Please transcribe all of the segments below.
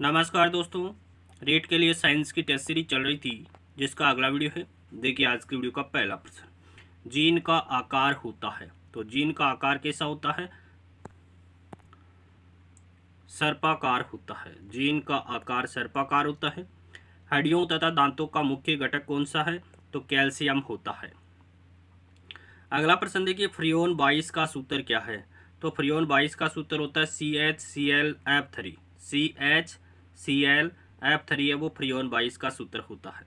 नमस्कार दोस्तों। रेट के लिए साइंस की टेस्ट सीरीज चल रही थी जिसका अगला वीडियो है। देखिए आज की वीडियो का पहला प्रश्न, जीन का आकार होता है। तो जीन का आकार कैसा होता है? सर्पाकार होता है। जीन का आकार सर्पाकार होता है। हड्डियों तथा दांतों का मुख्य घटक कौन सा है? तो कैल्शियम होता है। अगला प्रश्न देखिए, फ्रियोन 22 का सूत्र क्या है? तो फ्रियोन 22 का सूत्र होता है CHClF3। CHClF3 है वो फ्रियोन 22 का सूत्र होता है।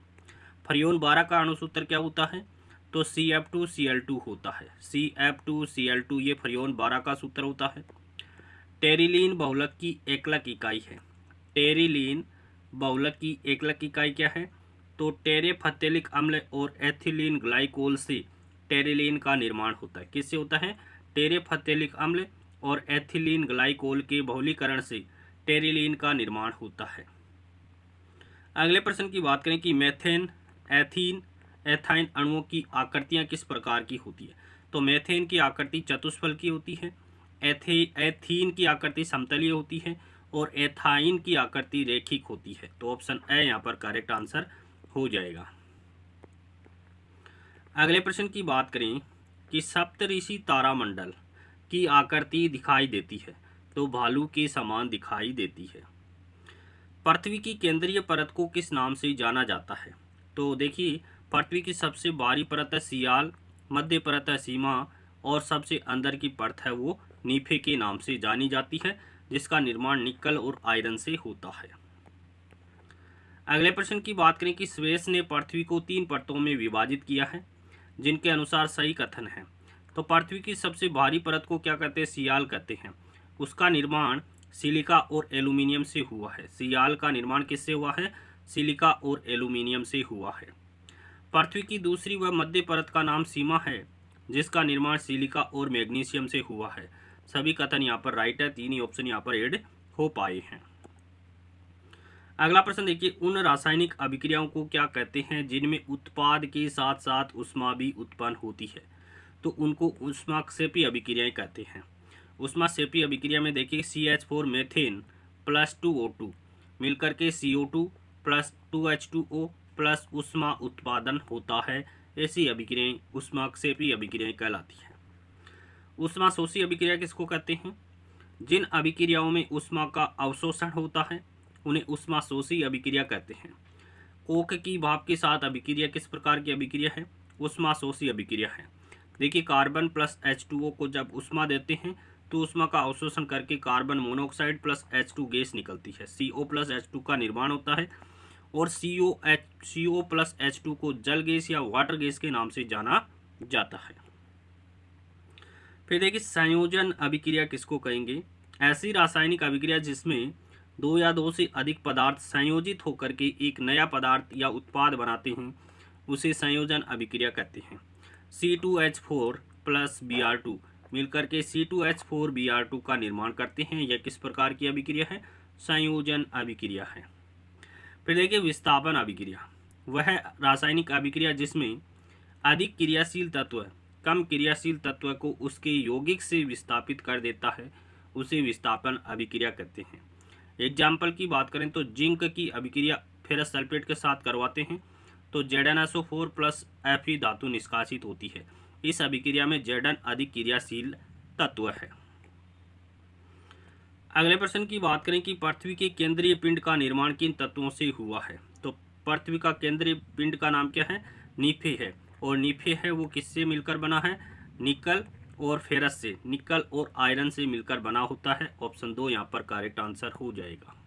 फ्रियोन 12 का अणुसूत्र क्या होता है? तो CF2Cl2 होता है। CF2Cl2 ये फ्रियोन 12 का सूत्र होता है। टेरिलीन बहुलक की एकलक इकाई है। टेरिलीन बहुलक की एकलक इकाई क्या है? तो टेरेफथेलिक अम्ल और एथिलीन ग्लाइकोल से टेरिलीन का निर्माण होता है। किससे होता है? टेरेफथेलिक अम्ल और एथिलीन ग्लाइकोल के बहुलीकरण से टेरिलीन का निर्माण होता है। अगले प्रश्न की बात करें कि मेथेन, एथीन, एथाइन अणुओं की आकृतियां किस प्रकार की होती है? तो मेथेन की आकृति चतुष्फल की होती है, एथीन की आकृति समतलीय होती है और एथाइन की आकृति रेखिक होती है। तो ऑप्शन ए यहाँ पर करेक्ट आंसर हो जाएगा। अगले प्रश्न की बात करें कि सप्तऋषि तारामंडल की आकृति दिखाई देती है। तो भालू के समान दिखाई देती है। पृथ्वी की केंद्रीय परत को किस नाम से जाना जाता है? तो देखिए, पृथ्वी की सबसे बाहरी परत है सियाल, मध्य परत है सीमा और सबसे अंदर की परत है वो नीफे के नाम से जानी जाती है, जिसका निर्माण निकल और आयरन से होता है। अगले प्रश्न की बात करें कि स्वेस ने पृथ्वी को 3 परतों में विभाजित किया है, जिनके अनुसार सही कथन है। तो पृथ्वी की सबसे भारी परत को क्या कहते हैं? सियाल कहते हैं। उसका निर्माण सिलिका और एल्यूमिनियम से हुआ है। सियाल का निर्माण किससे हुआ है? सिलिका और एल्यूमिनियम से हुआ है। पृथ्वी की दूसरी व मध्य परत का नाम सीमा है, जिसका निर्माण सिलिका और मैग्नीशियम से हुआ है। सभी कथन यहाँ पर राइट है, 3 ही ऑप्शन यहाँ पर ऐड हो पाए हैं। अगला प्रश्न देखिए, उन रासायनिक अभिक्रियाओं को क्या कहते हैं जिनमें उत्पाद के साथ साथ ऊष्मा भी उत्पन्न होती है? तो उनको ऊष्माक्षेपी अभिक्रियाएं कहते हैं। ऊष्माक्षेपी अभिक्रिया में देखिए CH4 मेथेन प्लस 2O2 मिलकर के CO2 प्लस 2H2O प्लस ऊष्मा उत्पादन होता है। ऐसी अभिक्रियाएं ऊष्माक्षेपी अभिक्रियाएं कहलाती हैं। ऊष्माशोषी अभिक्रिया किसको कहते हैं? जिन अभिक्रियाओं में ऊष्मा का अवशोषण होता है उन्हें ऊष्माशोषी अभिक्रिया कहते हैं। कोक की भाप के साथ अभिक्रिया किस प्रकार की अभिक्रिया है? ऊष्माशोषी अभिक्रिया है। देखिए, कार्बन प्लस H2O को जब ऊष्मा देते हैं तो ऊष्मा का अवशोषण करके carbon monoxide plus H2 gas निकलती है। CO प्लस H2 का निर्माण होता है और CO प्लस H2 को जल गैस या वाटर गैस के नाम से जाना जाता है। फिर देखिए, संयोजन अभिक्रिया किसको कहेंगे? ऐसी रासायनिक अभिक्रिया जिसमें 2 या 2 से अधिक पदार्थ संयोजित होकर के एक नया पदार्थ या उत्पाद बनाते हैं, उसे संयोजन अभिक्रिया कहते हैं। C2H4 प्लस Br2 मिलकर के C2H4Br2 का निर्माण करते हैं। यह किस प्रकार की अभिक्रिया है? संयोजन अभिक्रिया है। फिर देखिए, विस्थापन अभिक्रिया वह रासायनिक अभिक्रिया जिसमें अधिक क्रियाशील तत्व कम क्रियाशील तत्व को उसके यौगिक से विस्थापित कर देता है, उसे विस्थापन अभिक्रिया कहते हैं। एग्जाम्पल की बात करें तो जिंक की अभिक्रिया फेरस सल्फेट के साथ करवाते हैं तो ZnSO4 प्लस Fe धातु निष्कासित होती है। इस अभिक्रिया में Zn अधिक क्रियाशील तत्व है। अगले प्रश्न की बात करें कि पृथ्वी के केंद्रीय पिंड का निर्माण किन तत्वों से हुआ है? तो पृथ्वी का केंद्रीय पिंड का नाम क्या है? नीफे है। और नीफे है वो किससे मिलकर बना है? निकल और फेरस से, निकल और आयरन से मिलकर बना होता है। ऑप्शन 2 यहाँ पर करेक्ट आंसर हो जाएगा।